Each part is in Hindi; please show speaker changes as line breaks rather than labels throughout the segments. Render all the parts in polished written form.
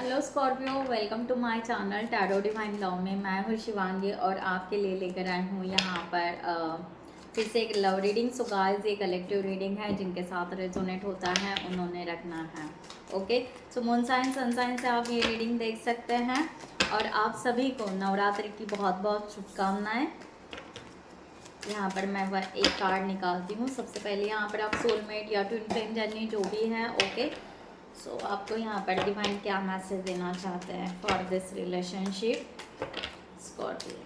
Hello Scorpio, welcome to my channel tarot divine love में। मैं हूँ शिवांगी और आपके लिए लेकर आई हूँ यहाँ पर फिर से एक लव रीडिंग। सो गाइस, ये कलेक्टिव रीडिंग है, जिनके साथ रेजोनेट होता है उन्होंने रखना है। ओके, सो मून साइन सन साइन से आप ये रीडिंग देख सकते हैं। और आप सभी को नवरात्रि की बहुत बहुत शुभकामनाएं। यहाँ पर मैं वह एक कार्ड निकालती हूँ। सबसे पहले यहाँ पर आप सोलमेट या ट्विन फ्लेम जर्नी जो भी है, ओके। सो आपको यहाँ पर डिवाइन क्या मैसेज देना चाहते हैं for this relationship Scorpio.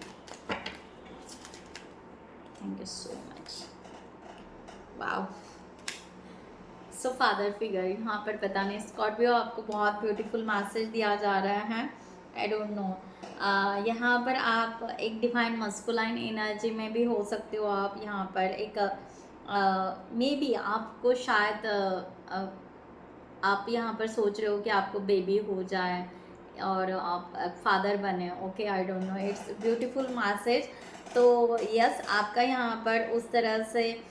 Thank you so much. Wow, so father figure यहाँ पर पता नहीं स्कॉर्पियो आपको बहुत ब्यूटीफुल मैसेज दिया जा रहा है। आई डोंट नो, यहाँ पर आप एक डिवाइन मस्कुलाइन एनर्जी में भी हो सकते हो। आप यहाँ पर एक मे बी आपको शायद आप यहाँ पर सोच रहे हो कि आपको बेबी हो जाए और आप फादर बने। Okay, I don't know, it's beautiful message. तो यस, आपका यहाँ पर उस तरह से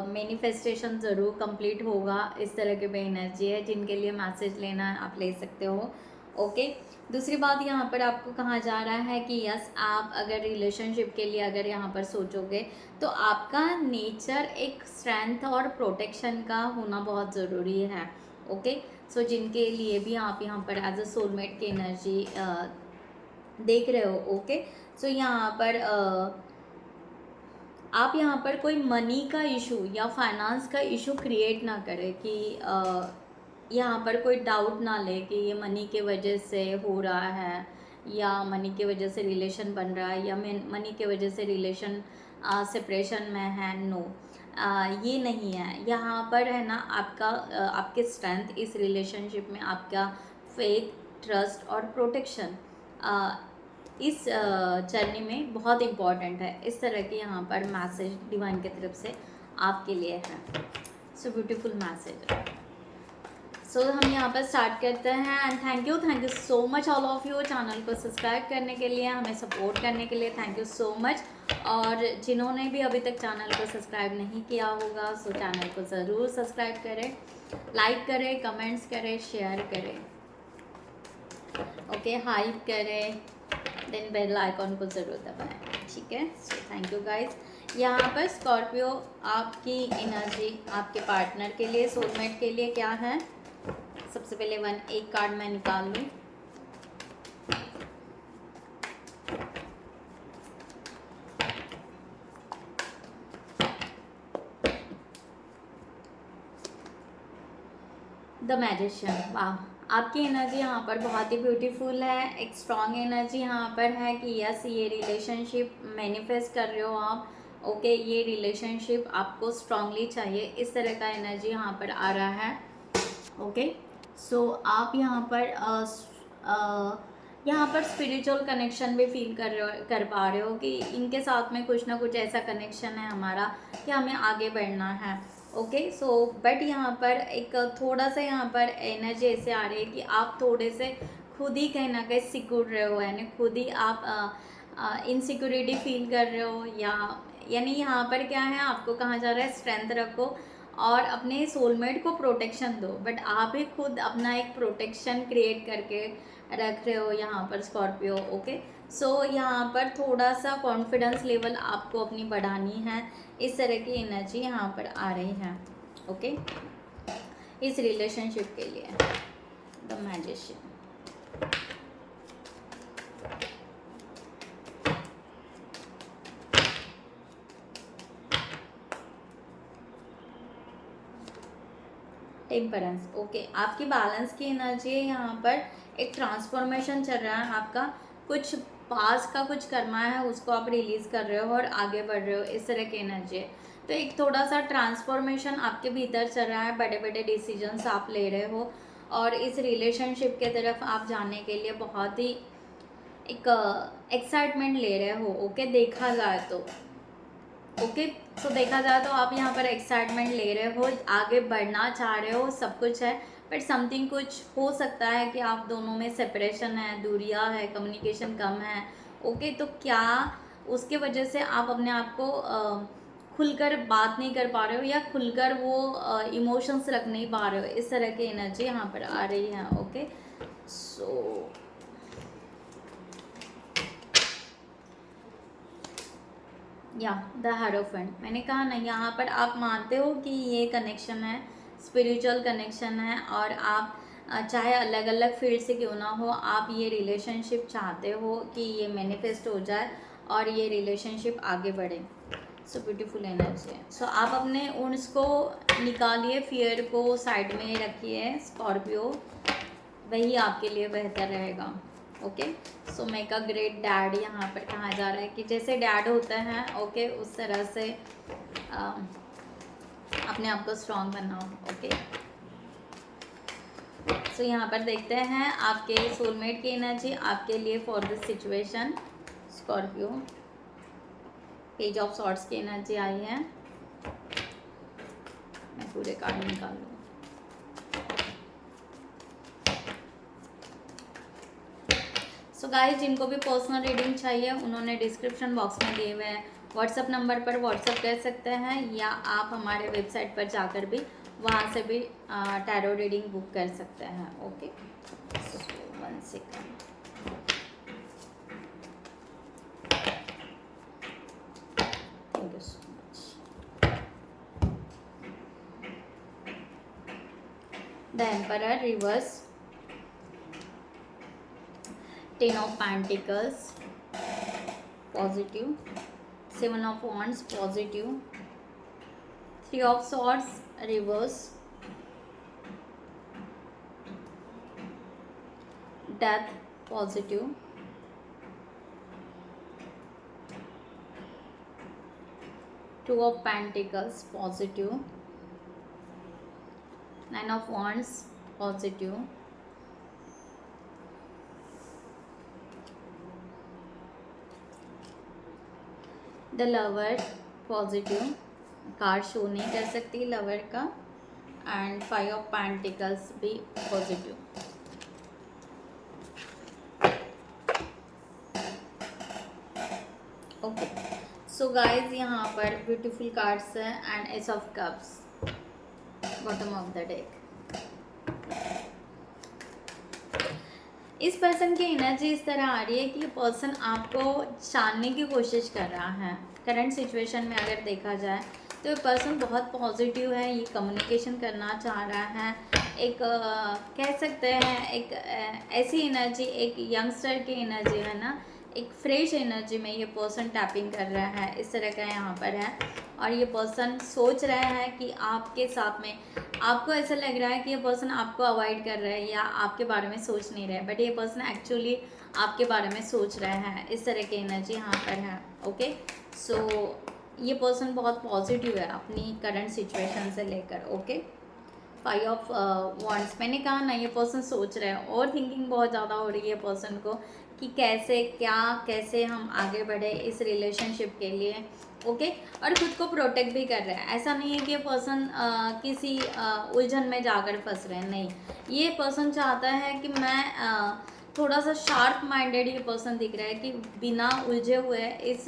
मैनिफेस्टेशन ज़रूर कंप्लीट होगा। इस तरह की भी एनर्जी है। जिनके लिए मैसेज लेना है आप ले सकते हो। ओके, दूसरी बात यहाँ पर आपको कहा जा रहा है कि यस, आप अगर रिलेशनशिप के लिए अगर यहाँ पर सोचोगे तो आपका नेचर एक स्ट्रेंथ और प्रोटेक्शन का होना बहुत ज़रूरी है। ओके, सो जिनके लिए भी आप यहाँ पर एज अ सोलमेट की एनर्जी देख रहे हो। ओके, सो यहाँ पर आप यहाँ पर कोई मनी का इशू या फाइनेंस का इशू क्रिएट ना करें कि यहाँ पर कोई डाउट ना ले कि ये मनी के वजह से हो रहा है या मनी के वजह से रिलेशन बन रहा है या मनी के वजह से रिलेशन सेपरेशन में है। नो, ये नहीं है। यहाँ पर है ना आपका आपके स्ट्रेंथ इस रिलेशनशिप में, आपका फेथ, ट्रस्ट और प्रोटेक्शन इस जर्नी में बहुत इम्पॉर्टेंट है। इस तरह के यहाँ पर मैसेज डिवाइन की तरफ से आपके लिए है। So beautiful message. सो हम यहाँ पर स्टार्ट करते हैं। And thank you so much all of you channel को सब्सक्राइब करने के लिए, हमें सपोर्ट करने के लिए। Thank you so much. और जिन्होंने भी अभी तक चैनल को सब्सक्राइब नहीं किया होगा, सो चैनल को ज़रूर सब्सक्राइब करें, लाइक करें, कमेंट्स करें, शेयर करें, ओके, हाइप करें, देन बेल आइकॉन को ज़रूर दबाएं। ठीक है, सो थैंक यू गाइस। यहाँ पर स्कॉर्पियो आपकी एनर्जी आपके पार्टनर के लिए, सोलमेट के लिए क्या है। सबसे पहले एक कार्ड मैं निकाल लूँ। The magician. वाह, आपकी एनर्जी यहाँ पर बहुत ही ब्यूटीफुल है। एक स्ट्रॉन्ग एनर्जी यहाँ पर है कि यस, ये रिलेशनशिप मैनिफेस्ट कर रहे हो आप। ओके, ये रिलेशनशिप आपको स्ट्रांगली चाहिए। इस तरह का एनर्जी यहाँ पर आ रहा है। ओके, सो आप यहाँ पर स्पिरिचुअल कनेक्शन भी फील कर पा रहे हो कि इनके साथ में कुछ ना कुछ ऐसा कनेक्शन है हमारा कि हमें आगे बढ़ना है। ओके, सो बट यहाँ पर एक थोड़ा सा यहाँ पर एनर्जी ऐसे आ रही है कि आप थोड़े से खुद ही कहीं ना कहीं सिक्योर रहे हो, यानी खुद ही आप इनसिक्योरिटी फील कर रहे हो। या यानी यहाँ पर क्या है, आपको कहा जा रहा है स्ट्रेंथ रखो और अपने सोलमेट को प्रोटेक्शन दो। बट आप ही खुद अपना एक प्रोटेक्शन क्रिएट करके रख रहे हो यहाँ पर स्कॉर्पियो। ओके, सो यहाँ पर थोड़ा सा कॉन्फिडेंस लेवल आपको अपनी बढ़ानी है। इस तरह की एनर्जी यहाँ पर आ रही है। ओके, इस रिलेशनशिप के लिए द मैजिशियन। टेम्परेंस। ओके, आपकी बैलेंस की एनर्जी है। यहाँ पर एक ट्रांसफॉर्मेशन चल रहा है आपका। कुछ पास का कुछ करना है, उसको आप रिलीज़ कर रहे हो और आगे बढ़ रहे हो। इस तरह की एनर्जी है। तो एक थोड़ा सा ट्रांसफॉर्मेशन आपके भीतर चल रहा है। बड़े बड़े डिसीजंस आप ले रहे हो और इस रिलेशनशिप के तरफ आप जाने के लिए बहुत ही एक एक्साइटमेंट ले रहे हो। ओके, देखा जाए तो ओके, सो देखा जाए तो आप यहाँ पर एक्साइटमेंट ले रहे हो, आगे बढ़ना चाह रहे हो, सब कुछ है। बट समथिंग कुछ हो सकता है कि आप दोनों में सेपरेशन है, दूरियां है, कम्युनिकेशन कम है। ओके, तो क्या उसके वजह से आप अपने आप को खुलकर बात नहीं कर पा रहे हो या खुलकर वो इमोशंस रख नहीं पा रहे हो। इस तरह की एनर्जी यहाँ पर आ रही है। ओके, सो या द हायरोफेंट, मैंने कहा ना यहाँ पर आप मानते हो कि ये कनेक्शन है, स्पिरिचुअल कनेक्शन है, और आप चाहे अलग अलग फील्ड से क्यों ना हो, आप ये रिलेशनशिप चाहते हो कि ये मैनिफेस्ट हो जाए और ये रिलेशनशिप आगे बढ़े। सो ब्यूटीफुल एनर्जी है। सो आप अपने उन्स को निकालिए, फियर को साइड में रखिए स्कॉर्पियो, वही आपके लिए बेहतर रहेगा। Okay, so make a great dad यहाँ पर कहा जा रहा है कि जैसे डैड होते हैं, ओके, उस तरह से अपने आप को स्ट्रॉन्ग बनाओ। ओके, सो यहाँ पर देखते हैं आपके सोलमेट की एनर्जी आपके लिए for this situation. Scorpio, page of swords की एनर्जी आई है। मैं पूरे कार्ड निकाल लूँ। सो गाइस, जिनको भी पर्सनल रीडिंग चाहिए उन्होंने डिस्क्रिप्शन बॉक्स में दिए हुए हैं व्हाट्सअप नंबर पर व्हाट्सअप कर सकते हैं, या आप हमारे वेबसाइट पर जाकर भी वहाँ से भी टैरो रीडिंग बुक कर सकते हैं। Okay, so 1 second. Thank you so much. The emperor reverse, 10 of Pentacles positive, 7 of Wands positive, 3 of Swords reverse, Death positive, 2 of Pentacles positive, 9 of Wands positive, the lover positive, card show नहीं कर सकती लवर का, एंड 5 ऑफ पेंटिकल्स भी पॉजिटिव। ओके, सो गाइज यहाँ पर ब्यूटीफुल कार्ड्स हैं and S of cups bottom of the deck. इस पर्सन की एनर्जी इस तरह आ रही है कि ये पर्सन आपको जानने की कोशिश कर रहा है। करंट सिचुएशन में अगर देखा जाए तो ये पर्सन बहुत पॉजिटिव है, ये कम्युनिकेशन करना चाह रहा है। एक कह सकते हैं एक ऐसी एनर्जी, एक यंगस्टर की एनर्जी है ना, एक फ्रेश एनर्जी में ये पर्सन टैपिंग कर रहा है, इस तरह का यहाँ पर है। और ये पर्सन सोच रहा है कि आपके साथ में, आपको ऐसा लग रहा है कि ये पर्सन आपको अवॉइड कर रहा है या आपके बारे में सोच नहीं रहा है, बट ये पर्सन एक्चुअली आपके बारे में सोच रहा है, इस तरह की एनर्जी यहाँ पर है। ओके, सो ये पर्सन बहुत पॉजिटिव है अपनी करंट सिचुएशन से लेकर। ओके, 5 ऑफ वॉन्ड्स, मैंने कहा ना ये पर्सन सोच रहा है, और थिंकिंग बहुत ज़्यादा हो रही है पर्सन को कि कैसे हम आगे बढ़े इस रिलेशनशिप के लिए। ओके, और खुद को प्रोटेक्ट भी कर रहा है। ऐसा नहीं है कि ये पर्सन किसी उलझन में जाकर फंस रहे हैं, नहीं, ये पर्सन चाहता है कि मैं थोड़ा सा शार्प माइंडेड ये पर्सन दिख रहा है कि बिना उलझे हुए इस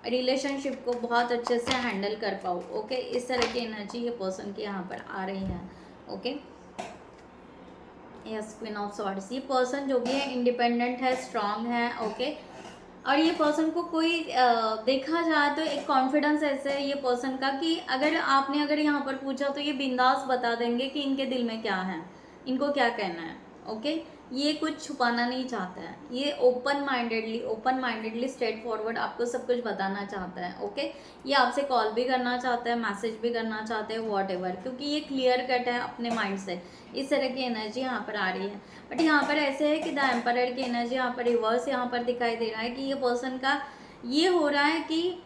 रिलेशनशिप को बहुत अच्छे से हैंडल कर पाऊँ। ओके, इस तरह की एनर्जी ये पर्सन की यहाँ पर आ रही है। Okay, yes, queen of swords, ये पर्सन जो भी है इंडिपेंडेंट है, स्ट्रांग है। ओके, और ये पर्सन को कोई देखा जाए तो एक कॉन्फिडेंस ऐसे है ये पर्सन का कि अगर यहाँ पर पूछा तो ये बिंदास बता देंगे कि इनके दिल में क्या है, इनको क्या कहना है। ओके, ये कुछ छुपाना नहीं चाहता है, ये ओपन माइंडेडली स्ट्रेट फॉरवर्ड आपको सब कुछ बताना चाहता है। ओके, ये आपसे कॉल भी करना चाहता है, मैसेज भी करना चाहता है, वॉट एवर, क्योंकि ये क्लियर कट है अपने माइंड से। इस तरह की एनर्जी यहाँ पर आ रही है। बट यहाँ पर ऐसे है कि द एम्परर की एनर्जी यहाँ पर रिवर्स यहाँ पर दिखाई दे रहा है कि ये पर्सन का ये हो रहा है कि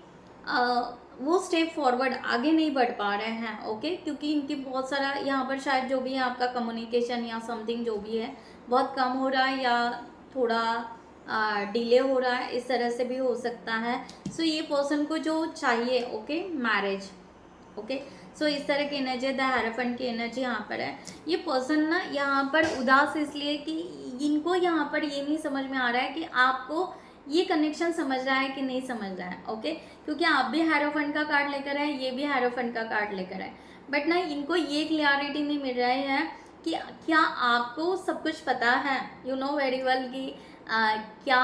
वो स्टेप फॉरवर्ड आगे नहीं बढ़ पा रहे हैं। ओके, क्योंकि इनकी बहुत सारा यहाँ पर शायद जो भी है आपका कम्युनिकेशन या समथिंग जो भी है बहुत कम हो रहा है, या थोड़ा डिले हो रहा है, इस तरह से भी हो सकता है। सो ये पर्सन को जो चाहिए, ओके, मैरिज। ओके, सो इस तरह की एनर्जी, द हेरोफेंट की एनर्जी यहाँ पर है। ये पर्सन ना यहाँ पर उदास इसलिए कि इनको यहाँ पर ये नहीं समझ में आ रहा है कि आपको ये कनेक्शन समझ रहा है कि नहीं समझ रहा है। ओके, क्योंकि आप भी हेरोफेंट का कार्ड लेकर आए, ये भी हेरोफेंट का कार्ड लेकर आए, बट ना इनको ये क्लियरिटी नहीं मिल रही है कि क्या आपको सब कुछ पता है, यू नो वेरी वेल कि क्या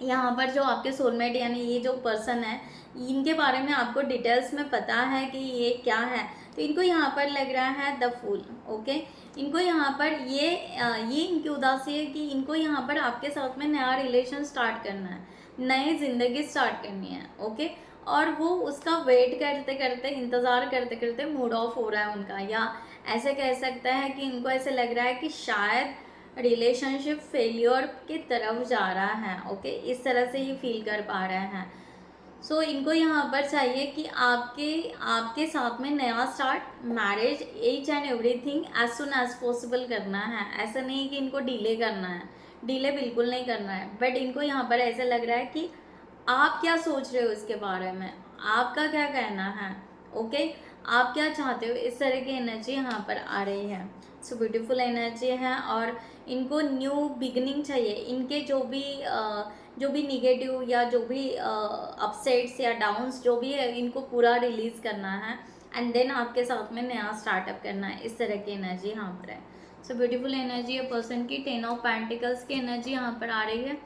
यहाँ पर जो आपके सोलमेट यानी ये जो पर्सन है, इनके बारे में आपको डिटेल्स में पता है कि ये क्या है। तो इनको यहाँ पर लग रहा है द फूल। ओके, इनको यहाँ पर ये इनकी उदासी है कि इनको यहाँ पर आपके साथ में नया रिलेशन स्टार्ट करना है, नई ज़िंदगी स्टार्ट करनी है। ओके, और वो उसका वेट करते करते, इंतज़ार करते करते मूड ऑफ हो रहा है उनका, या ऐसे कह सकता है कि इनको ऐसे लग रहा है कि शायद रिलेशनशिप फेलियर की तरफ जा रहा है। ओके, इस तरह से ये फील कर पा रहे हैं। सो इनको यहाँ पर चाहिए कि आपके साथ में नया start, marriage, each and everything as soon as possible करना है। ऐसा नहीं कि इनको डिले करना है, डिले बिल्कुल नहीं करना है, बट इनको यहाँ पर ऐसा लग रहा है कि आप क्या सोच रहे हो इसके बारे में, आपका क्या कहना है। ओके, आप क्या चाहते हो, इस तरह की एनर्जी यहाँ पर आ रही है। सो ब्यूटीफुल एनर्जी है, और इनको न्यू बिगनिंग चाहिए। इनके जो भी निगेटिव या जो भी अपसेट्स या डाउन्स जो भी है, इनको पूरा रिलीज़ करना है, एंड देन आपके साथ में नया स्टार्टअप करना है। इस तरह की एनर्जी यहाँ पर है। सो ब्यूटीफुल एनर्जी है पर्सन की। 10 ऑफ पेंटिकल्स की एनर्जी यहाँ पर आ रही है।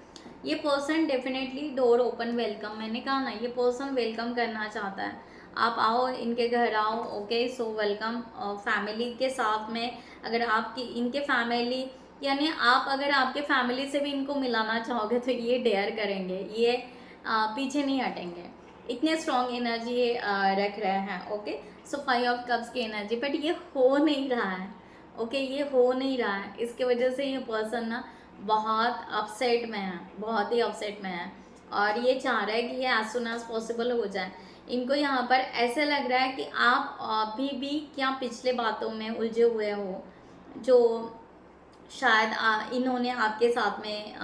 ये person definitely door open welcome, मैंने कहा ना, ये पर्सन वेलकम करना चाहता है। आप आओ, इनके घर आओ। Okay, so welcome. फैमिली के साथ में अगर आपकी इनके फैमिली, यानी आप अगर आपके फैमिली से भी इनको मिलाना चाहोगे तो ये डेयर करेंगे, ये पीछे नहीं हटेंगे, इतने स्ट्रॉन्ग एनर्जी ये रख रहे हैं। ओके, सो 5 ऑफ कप्स की एनर्जी, बट ये हो नहीं रहा है। ओके, ये हो नहीं रहा है, इसके वजह से ये पर्सन ना बहुत अपसेट में है, बहुत ही अपसेट में है, और ये चाह रहा है कि ये एज सुन एज पॉसिबल हो जाए। इनको यहाँ पर ऐसे लग रहा है कि आप अभी भी क्या पिछले बातों में उलझे हुए हो, जो शायद इन्होंने आपके साथ में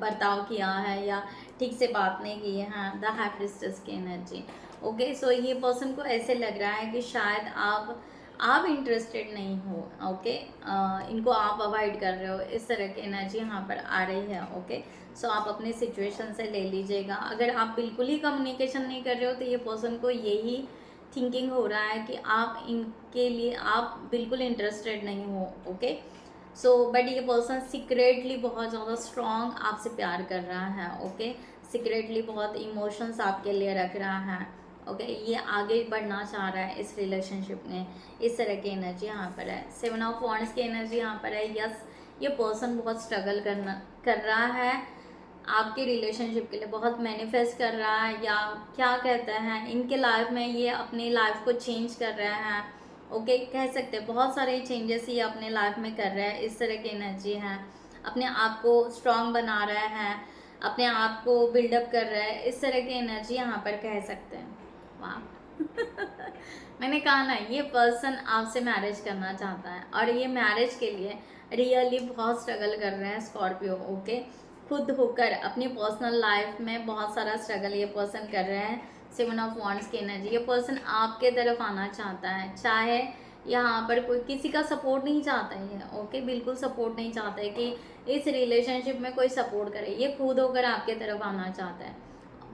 बर्ताव किया है या ठीक से बात नहीं की है। द हाई प्रिस्टेस की एनर्जी। ओके, सो ये पर्सन को ऐसे लग रहा है कि शायद आप इंटरेस्टेड नहीं हो। ओके, इनको आप अवॉइड कर रहे हो, इस तरह की एनर्जी यहाँ पर आ रही है। ओके, सो आप अपने सिचुएशन से ले लीजिएगा। अगर आप बिल्कुल ही कम्युनिकेशन नहीं कर रहे हो तो ये पर्सन को यही थिंकिंग हो रहा है कि आप इनके लिए आप बिल्कुल इंटरेस्टेड नहीं हो। ओके, सो बट ये पर्सन सीक्रेटली बहुत ज़्यादा स्ट्रॉन्ग आपसे प्यार कर रहा है। ओके, सीक्रेटली बहुत इमोशंस आपके लिए रख रहा है। ओके, ये आगे बढ़ना चाह रहा है इस रिलेशनशिप में, इस तरह की एनर्जी यहाँ पर है। 7 ऑफ वॉन्ड्स की एनर्जी यहाँ पर है। यस, ये पर्सन बहुत स्ट्रगल कर रहा है आपके रिलेशनशिप के लिए, बहुत मैनिफेस्ट कर रहा है, या क्या कहते हैं, इनके लाइफ में ये अपनी लाइफ को चेंज कर रहे हैं। ओके, कह सकते हैं बहुत सारे चेंजेस ये अपने लाइफ में कर रहे हैं, इस तरह की एनर्जी है। अपने आप को स्ट्रॉन्ग बना रहे हैं, अपने आप को बिल्डअप कर रहे हैं, इस तरह की एनर्जी यहाँ पर कह सकते हैं। वाह मैंने कहा ना, ये पर्सन आपसे मैरिज करना चाहता है, और ये मैरिज के लिए रियली बहुत स्ट्रगल कर रहे हैं स्कॉर्पियो। ओके, खुद होकर अपनी पर्सनल लाइफ में बहुत सारा स्ट्रगल ये पर्सन कर रहे हैं। 7 ऑफ वॉन्ड्स की एनर्जी, ये पर्सन आपके तरफ आना चाहता है, चाहे यहाँ पर कोई किसी का सपोर्ट नहीं चाहता है। ओके, बिल्कुल सपोर्ट नहीं चाहता है कि इस रिलेशनशिप में कोई सपोर्ट करे, ये खुद होकर आपके तरफ आना चाहता है।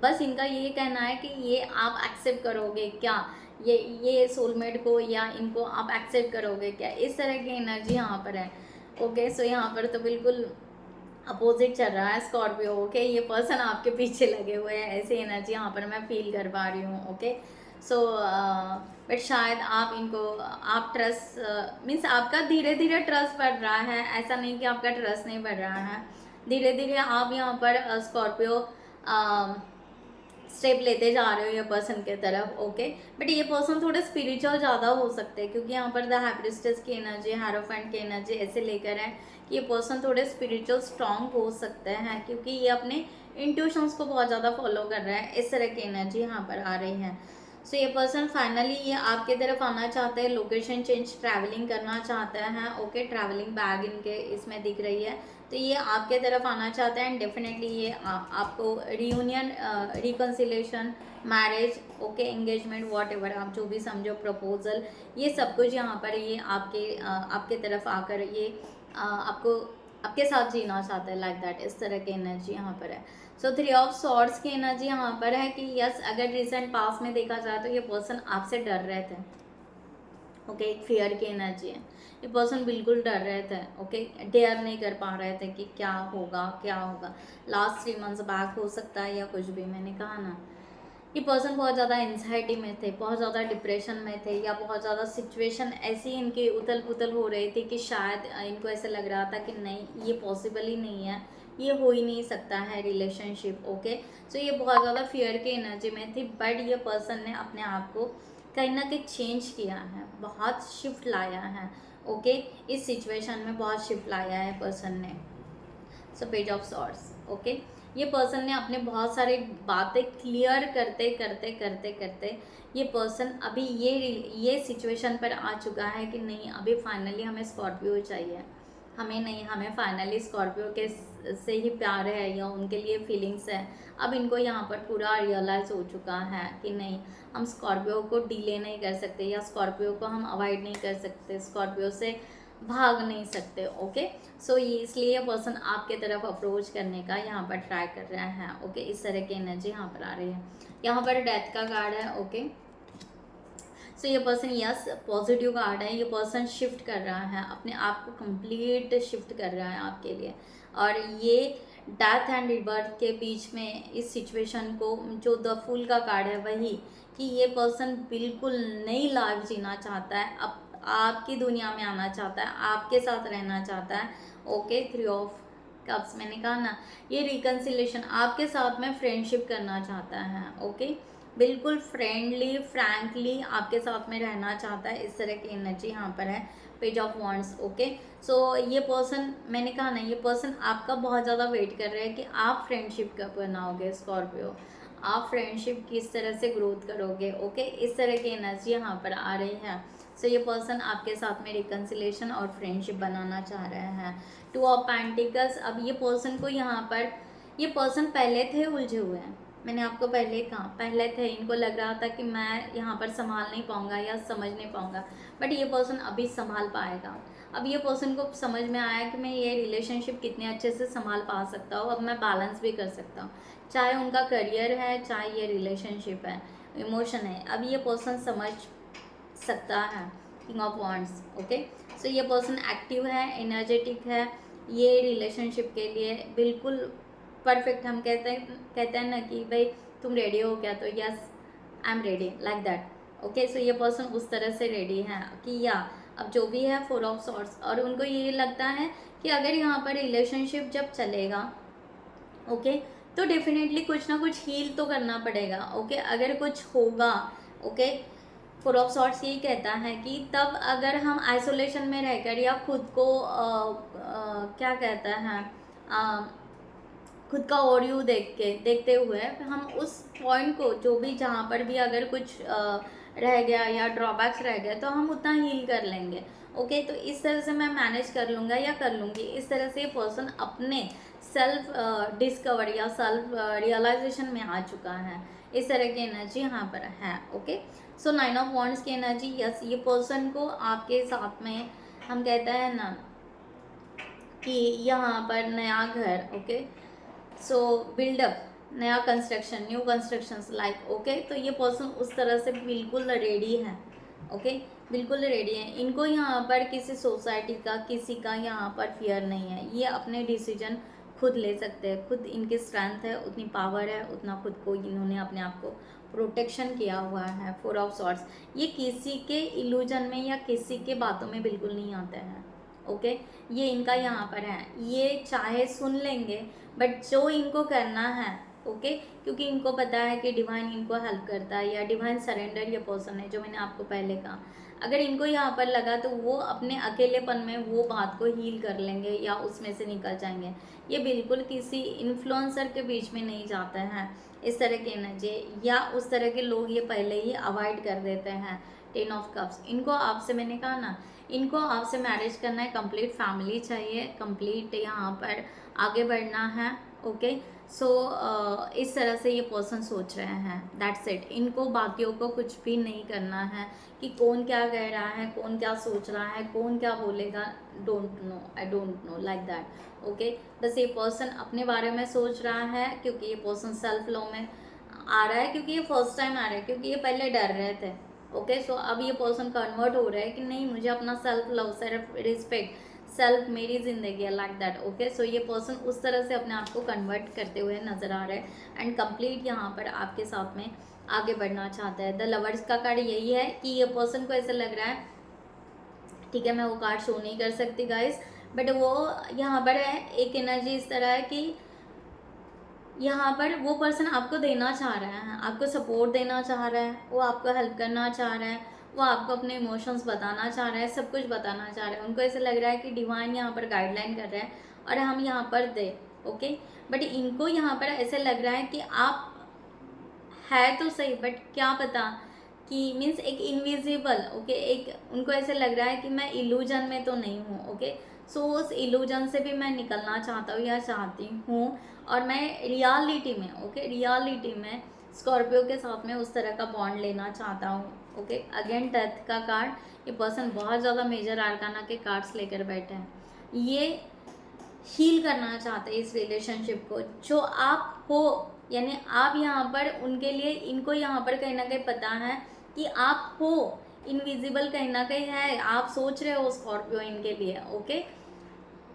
बस इनका ये कहना है कि ये आप एक्सेप्ट करोगे क्या, ये सोलमेट को या इनको आप एक्सेप्ट करोगे क्या, इस तरह की एनर्जी यहाँ पर है। ओके, सो यहाँ पर तो बिल्कुल अपोजिट चल रहा है स्कॉर्पियो। ओके, ये पर्सन आपके पीछे लगे हुए हैं, ऐसी एनर्जी यहाँ पर मैं फील कर पा रही हूँ। ओके, सो बट शायद आप इनको आप ट्रस्ट मीन्स आपका धीरे धीरे ट्रस्ट बढ़ रहा है, ऐसा नहीं कि आपका ट्रस्ट नहीं बढ़ रहा है, धीरे धीरे आप यहाँ पर स्कॉर्पियो स्टेप लेते जा रहे हो ये पर्सन के तरफ। ओके, बट ये पर्सन थोड़े स्पिरिचुअल ज़्यादा हो सकते हैं, क्योंकि यहाँ पर द हाई प्रिस्टेस की एनर्जी, हायरोफेंट की एनर्जी ऐसे लेकर है कि ये पर्सन थोड़े स्पिरिचुअल स्ट्रॉन्ग हो सकते हैं, क्योंकि ये अपने इंट्यूशंस को बहुत ज़्यादा फॉलो कर रहा है, इस तरह की एनर्जी यहाँ पर आ रही है। सो ये पर्सन फाइनली ये आपके तरफ आना चाहते हैं, लोकेशन चेंज, ट्रैवलिंग करना चाहते हैं। ओके, ट्रैवलिंग बैग इनके इसमें दिख रही है, तो ये आपके तरफ आना चाहते हैं, एंड डेफिनेटली ये आपको reunion, reconciliation, marriage, okay, engagement, what ever आप जो भी समझो, प्रपोजल, ये सब कुछ यहाँ पर ये आपके तरफ आकर ये आपके साथ जीना चाहता है, लाइक दैट, इस तरह की एनर्जी यहाँ पर है। सो 3 ऑफ सॉर्ड्स की एनर्जी यहाँ पर है कि यस, अगर रिसेंट पास में देखा जाए तो ये पर्सन आपसे डर रहे थे। ओके, एक फियर की एनर्जी है। ये पर्सन बिल्कुल डर रहे थे, ओके, डेयर नहीं कर पा रहे थे कि क्या होगा क्या होगा। लास्ट 3 मंथ्स बैक हो सकता है या कुछ भी, मैंने कहा ना, ये पर्सन बहुत ज़्यादा एंजाइटी में थे, बहुत ज़्यादा डिप्रेशन में थे, या बहुत ज़्यादा सिचुएशन ऐसी इनकी उथल पुथल हो रही थी कि शायद इनको ऐसा लग रहा था कि नहीं ये पॉसिबल ही नहीं है, ये हो ही नहीं सकता है रिलेशनशिप। ओके, सो ये बहुत ज़्यादा फियर की एनर्जी में थी, बट ये पर्सन ने अपने आप को कहीं ना कहीं चेंज किया है, बहुत शिफ्ट लाया है। ओके, इस सिचुएशन में बहुत शिफ्ट लाया है पर्सन ने। So page of swords, okay, ये पर्सन ने अपने बहुत सारे बातें क्लियर करते करते करते करते ये पर्सन अभी ये सिचुएशन पर आ चुका है कि नहीं, अभी फाइनली हमें स्कॉर्पियो चाहिए, हमें नहीं, हमें फाइनली स्कॉर्पियो के से ही प्यार है या उनके लिए फीलिंग्स है। अब इनको यहाँ पर पूरा रियलाइज़ हो चुका है कि नहीं, हम स्कॉर्पियो को डिले नहीं कर सकते, या स्कॉर्पियो को हम अवॉइड नहीं कर सकते, स्कॉर्पियो से भाग नहीं सकते। ओके, सो ये इसलिए ये पर्सन आपके तरफ अप्रोच करने का यहाँ पर ट्राई कर रहा है। ओके, इस तरह की एनर्जी यहाँ पर आ रही है। यहाँ पर डेथ का कार्ड है। ओके, सो ये पर्सन यस पॉजिटिव कार्ड है। ये पर्सन शिफ्ट कर रहा है, अपने आप को कंप्लीट शिफ्ट कर रहा है आपके लिए। और ये डेथ एंड रिबर्थ के बीच में इस सिचुएशन को, जो द फूल का कार्ड है वही, कि ये पर्सन बिल्कुल नई लाइफ जीना चाहता है, अब आपकी दुनिया में आना चाहता है, आपके साथ रहना चाहता है। ओके, 3 ऑफ कप्स, मैंने कहा ना, ये रिकन्सिलेशन आपके साथ में फ्रेंडशिप करना चाहता है। ओके, बिल्कुल फ्रेंडली फ्रैंकली आपके साथ में रहना चाहता है, इस तरह की एनर्जी यहाँ पर है। Page of wands. Okay, so ये पर्सन, मैंने कहा ना, ये पर्सन आपका बहुत ज़्यादा वेट कर रहे हैं कि आप फ्रेंडशिप कब बनाओगे स्कॉर्पियो, आप फ्रेंडशिप किस तरह से ग्रोथ करोगे। ओके, इस तरह की एनर्जी यहाँ पर आ रही है। सो ये पर्सन आपके साथ में रिकन्सिलेशन और फ्रेंडशिप बनाना चाह रहे हैं। 2 ऑफ पेंटिकल्स, अब ये पर्सन को यहाँ पर, ये पर्सन पहले थे उलझे हुए हैं, मैंने आपको पहले कहा, पहले थे, इनको लग रहा था कि मैं यहाँ पर संभाल नहीं पाऊँगा या समझ नहीं पाऊँगा, बट ये पर्सन अभी संभाल पाएगा। अब ये पर्सन को समझ में आया कि मैं ये रिलेशनशिप कितने अच्छे से संभाल पा सकता हूँ, अब मैं बैलेंस भी कर सकता हूँ, चाहे उनका करियर है, चाहे ये रिलेशनशिप है, इमोशन है, अब ये पर्सन समझ सकता है। King of wands. Okay, so ये पर्सन एक्टिव है, एनर्जेटिक है, ये रिलेशनशिप के लिए बिल्कुल परफेक्ट। हम कहते हैं ना कि भाई तुम रेडी हो क्या, तो yes I am ready, like that. Okay, so ये पर्सन उस तरह से रेडी है कि या अब जो भी है 4 ऑफ सॉर्ड्स, और उनको ये लगता है कि अगर यहाँ पर रिलेशनशिप जब चलेगा, ओके, तो डेफिनेटली कुछ ना कुछ हील तो करना पड़ेगा। ओके, अगर कुछ होगा, ओके, 4 ऑफ सॉर्ड्स यही कहता है कि तब अगर हम आइसोलेशन में रहकर या खुद को क्या कहता है, खुद का ओरियो देखते हुए हम उस पॉइंट को, जो भी जहाँ पर भी अगर कुछ रह गया या ड्रॉबैक्स रह गए, तो हम उतना हील कर लेंगे। ओके, तो इस तरह से मैं मैनेज कर लूँगा या कर लूँगी, इस तरह से पर्सन अपने सेल्फ डिस्कवर या सेल्फ रियलाइजेशन में आ चुका है। इस तरह की एनर्जी यहाँ पर है। ओके, सो 9 ऑफ वॉन्ड्स की एनर्जी, यस, ये पर्सन को आपके साथ में, हम कहते हैं ना कि यहाँ पर नया घर, ओके, सो बिल्डअप, नया construction, new constructions like. Okay, तो ये पर्सन उस तरह से बिल्कुल रेडी है। ओके, बिल्कुल रेडी है। इनको यहाँ पर किसी सोसाइटी का, किसी का यहाँ पर फियर नहीं है, ये अपने डिसीजन खुद ले सकते हैं, खुद इनकी स्ट्रेंथ है, उतनी पावर है, उतना खुद को इन्होंने अपने आप को प्रोटेक्शन किया हुआ है। 4 ऑफ सॉर्ड्स, ये किसी के इल्यूजन में या किसी के बातों में बिल्कुल नहीं आते हैं। ओके, ये इनका यहाँ पर है, ये चाहे सुन लेंगे, बट जो इनको करना है, ओके, क्योंकि इनको पता है कि डिवाइन इनको हेल्प करता है, या डिवाइन सरेंडर ये पर्सन है, जो मैंने आपको पहले कहा। अगर इनको यहाँ पर लगा तो वो अपने अकेलेपन में वो बात को हील कर लेंगे या उसमें से निकल जाएंगे। ये बिल्कुल किसी इन्फ्लुएंसर के बीच में नहीं जाते हैं, इस तरह की एनर्जी, या उस तरह के लोग ये पहले ही अवॉइड कर देते हैं। 10 ऑफ कप्स, इनको आपसे, मैंने कहा ना, इनको आपसे मैरिज करना है, कंप्लीट फैमिली चाहिए, कंप्लीट यहाँ पर आगे बढ़ना है। ओके, सो इस तरह से ये पर्सन सोच रहे हैं, दैट्स इट। इनको बाकियों को कुछ भी नहीं करना है कि कौन क्या कह रहा है, कौन क्या सोच रहा है, कौन क्या बोलेगा, don't know, I don't know, like that. Okay, बस ये पर्सन अपने बारे में सोच रहा है, क्योंकि ये पर्सन सेल्फ लव में आ रहा है, क्योंकि ये फर्स्ट टाइम आ रहा है, क्योंकि ये पहले डर रहे थे। ओके। सो अब ये पर्सन कन्वर्ट हो रहा है कि नहीं, मुझे अपना self love, self respect, self मेरी जिंदगी है, लाइक दैट। ओके। सो ये पर्सन उस तरह से अपने आप को कन्वर्ट करते हुए नजर आ रहा है एंड कंप्लीट यहाँ पर आपके साथ में आगे बढ़ना चाहता है। द लवर्स का कार्ड यही है कि ये पर्सन को ऐसा लग रहा है, ठीक है, मैं वो कार्ड शो नहीं कर सकती गाइस, बट वो यहाँ पर है एक एनर्जी इस तरह है कि यहाँ पर वो पर्सन आपको देना चाह रहा है, आपको सपोर्ट देना चाह रहा है, वो आपको हेल्प करना चाह रहा है, वो आपको अपने इमोशंस बताना चाह रहा है, सब कुछ बताना चाह रहा है। उनको ऐसा लग रहा है कि डिवाइन यहाँ पर गाइडलाइन कर रहा है और हम यहाँ पर दे। ओके। बट इनको यहाँ पर ऐसा लग रहा है कि आप है तो सही, बट क्या पता कि मीन्स एक इनविजिबल, ओके, एक उनको ऐसे लग रहा है कि मैं इल्यूजन में तो नहीं हूँ। ओके। सो उस इल्यूजन से भी मैं निकलना चाहता हूँ या चाहती हूँ और मैं रियलिटी में, ओके, रियलिटी में स्कॉर्पियो के साथ में उस तरह का बॉन्ड लेना चाहता हूँ। ओके। अगेन डेथ का कार्ड, ये पर्सन बहुत ज़्यादा मेजर आर्काना के कार्ड्स लेकर बैठे हैं। ये हील करना चाहते हैं इस रिलेशनशिप को, जो आप हो, यानी आप यहाँ पर उनके लिए, इनको यहाँ पर कहीं ना कहीं पता है कि आप हो, इनविजिबल कहीं ना कहीं है, आप सोच रहे हो स्कॉर्पियो इनके लिए। ओके।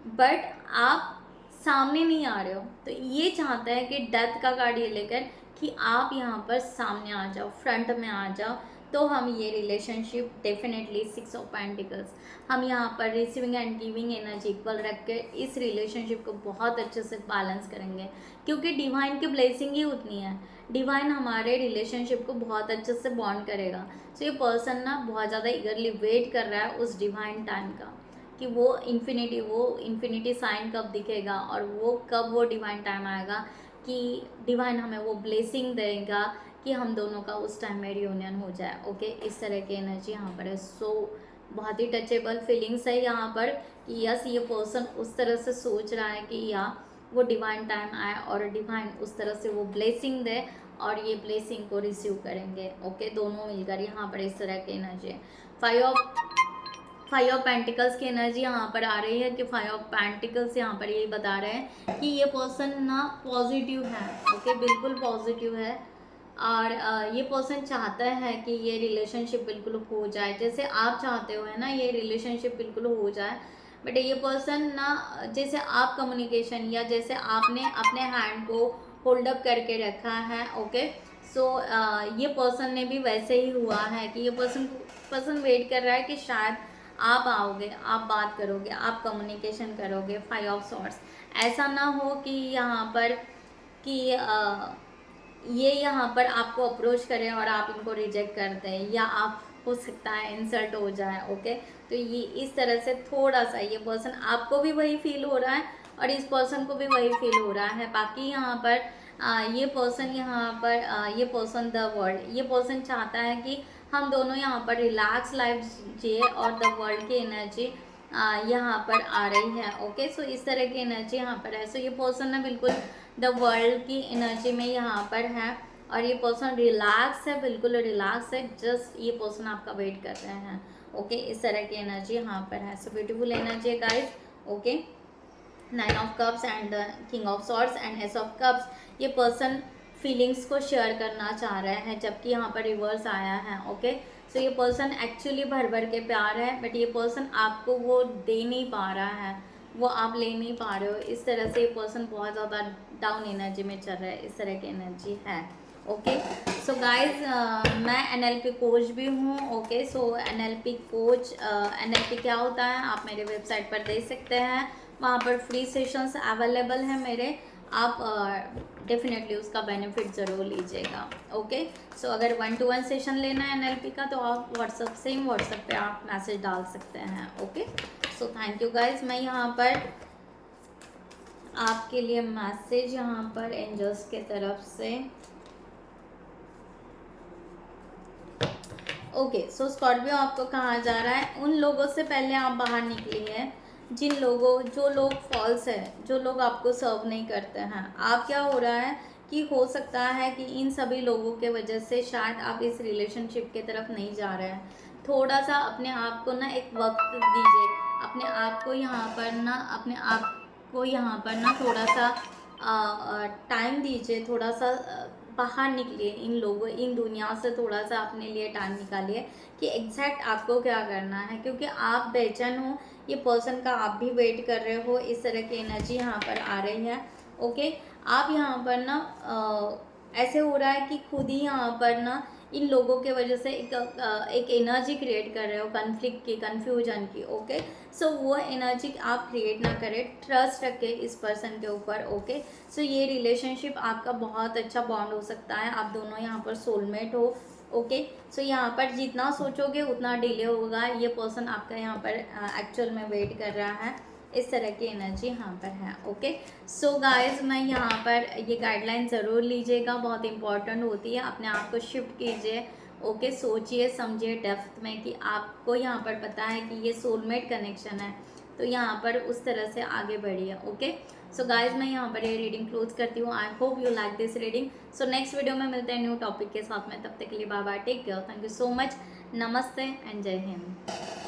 बट आप सामने नहीं आ रहे हो, तो ये चाहता है कि डेथ का कार्ड ये लेकर कि आप यहाँ पर सामने आ जाओ, फ्रंट में आ जाओ, तो हम ये रिलेशनशिप डेफिनेटली 6 ऑफ पेंटिकल्स, हम यहाँ पर receiving end giving energy equal रख के इस रिलेशनशिप को बहुत अच्छे से बैलेंस करेंगे, क्योंकि डिवाइन की ब्लेसिंग ही उतनी है। डिवाइन हमारे रिलेशनशिप को बहुत अच्छे से बॉन्ड करेगा। तो ये पर्सन ना बहुत ज़्यादा ईगरली वेट कर रहा है उस डिवाइन टाइम का कि वो इन्फिनिटी साइन कब दिखेगा और वो डिवाइन टाइम आएगा कि डिवाइन हमें वो ब्लेसिंग देगा कि हम दोनों का उस टाइम में रियूनियन हो जाए। ओके। इस तरह की एनर्जी यहाँ पर है। सो बहुत ही टचेबल फीलिंग्स है यहाँ पर कि यस, ये पर्सन उस तरह से सोच रहा है कि या वो डिवाइन टाइम आए और डिवाइन उस तरह से वो ब्लेसिंग दे और ये ब्लेसिंग को रिसीव करेंगे। ओके। दोनों मिलकर यहाँ पर इस तरह की एनर्जी है। फाइव ऑफ पेंटिकल्स की एनर्जी यहाँ पर आ रही है कि फाइव ऑफ पेंटिकल्स यहाँ पर यही बता रहे हैं कि ये पर्सन ना पॉजिटिव है। ओके। बिल्कुल पॉजिटिव है और ये पर्सन चाहता है कि ये रिलेशनशिप बिल्कुल हो जाए, जैसे आप चाहते हो, है ना, ये रिलेशनशिप बिल्कुल हो जाए। बट ये पर्सन ना, जैसे आप कम्युनिकेशन या जैसे आपने अपने हैंड को होल्ड अप करके रखा है। ओके। सो ये पर्सन ने भी वैसे ही हुआ है कि ये पर्सन वेट कर रहा है कि शायद आप आओगे, आप बात करोगे, आप कम्युनिकेशन करोगे। फाइव ऑफ सॉर्ड्स, ऐसा ना हो कि यहाँ पर कि ये यहाँ पर आपको अप्रोच करें और आप इनको रिजेक्ट कर दें, या आप हो सकता है इंसल्ट हो जाए। ओके। तो ये इस तरह से थोड़ा सा ये पर्सन, आपको भी वही फील हो रहा है और इस पर्सन को भी वही फील हो रहा है। बाकी यहाँ पर ये पर्सन द वर्ल्ड, ये पर्सन चाहता है कि हम दोनों यहाँ पर रिलैक्स लाइफ जिए और द वर्ल्ड की एनर्जी यहाँ पर आ रही है। ओके। सो इस तरह की एनर्जी यहाँ पर है। सो ये पर्सन ना बिल्कुल द वर्ल्ड की एनर्जी में यहाँ पर है और ये पर्सन रिलैक्स है, बिल्कुल रिलैक्स है, जस्ट ये पर्सन आपका वेट कर रहे हैं। ओके। इस तरह की एनर्जी यहाँ पर है। सो ब्यूटीफुल एनर्जी है guys. Okay. 9 of cups and king of swords and S of cups, ये पर्सन फीलिंग्स को शेयर करना चाह रहे हैं, जबकि यहाँ पर रिवर्स आया है। ओके। सो ये पर्सन एक्चुअली भर भर के प्यार है, बट ये पर्सन आपको वो दे नहीं पा रहा है, वो आप ले नहीं पा रहे हो। इस तरह से ये पर्सन बहुत ज़्यादा डाउन एनर्जी में चल रहा है, इस तरह की एनर्जी है। ओके। सो गाइज, मैं NLP कोच भी हूँ। ओके। सो NLP कोच, NLP क्या होता है आप मेरे वेबसाइट पर देख सकते हैं, वहाँ पर फ्री सेशंस अवेलेबल हैं मेरे, आप डेफिनेटली उसका बेनिफिट ज़रूर लीजिएगा। ओके। सो अगर 1-to-1 सेशन लेना है NLP का तो आप सेम व्हाट्सएप पे आप मैसेज डाल सकते हैं। Okay. So thank you guys. मैं यहाँ पर आपके लिए मैसेज यहाँ पर एंजल्स के तरफ से, ओके। सो स्कॉर्पियो आपको कहा जा रहा है उन लोगों से पहले आप बाहर निकली है जो लोग फॉल्स है, जो लोग आपको सर्व नहीं करते हैं। आप क्या हो रहा है कि हो सकता है कि इन सभी लोगों के वजह से शायद आप इस रिलेशनशिप के तरफ नहीं जा रहे हैं। थोड़ा सा अपने आप को ना एक वक्त दीजिए, अपने आप को यहाँ पर ना थोड़ा सा टाइम दीजिए, थोड़ा सा बाहर निकलिए इन लोगों, इन दुनिया से थोड़ा सा अपने लिए टाइम निकालिए कि एग्जैक्ट आपको क्या करना है, क्योंकि आप बेचैन हो, ये पर्सन का आप भी वेट कर रहे हो, इस तरह की एनर्जी यहाँ पर आ रही है। ओके, आप यहाँ पर ना ऐसे हो रहा है कि खुद ही यहाँ पर ना इन लोगों के वजह से एक एनर्जी क्रिएट कर रहे हो कन्फ्लिक्ट की, कन्फ्यूजन की। ओके, सो वो एनर्जी आप क्रिएट ना करें, ट्रस्ट रखें इस पर्सन के ऊपर। ओके, सो ये रिलेशनशिप आपका बहुत अच्छा बॉन्ड हो सकता है, आप दोनों यहाँ पर सोलमेट हो। ओके, सो यहाँ पर जितना सोचोगे उतना डिले होगा, ये पर्सन आपका यहाँ पर एक्चुअल में वेट कर रहा है, इस तरह की एनर्जी यहाँ पर है। ओके, सो गाइस मैं यहाँ पर ये गाइडलाइन ज़रूर लीजिएगा, बहुत इंपॉर्टेंट होती है, अपने आप को शिफ्ट कीजिए। ओके, सोचिए समझिए डेप्थ में कि आपको यहाँ पर पता है कि ये सोलमेट कनेक्शन है, तो यहाँ पर उस तरह से आगे बढ़िए। ओके, सो गाइज मैं यहाँ पर ये रीडिंग क्लोज करती हूँ। I hope you like this reading. So next video में मिलते हैं न्यू टॉपिक के साथ में, तब तक के लिए bye bye, take care, thank you so much, नमस्ते एंड जय हिंद।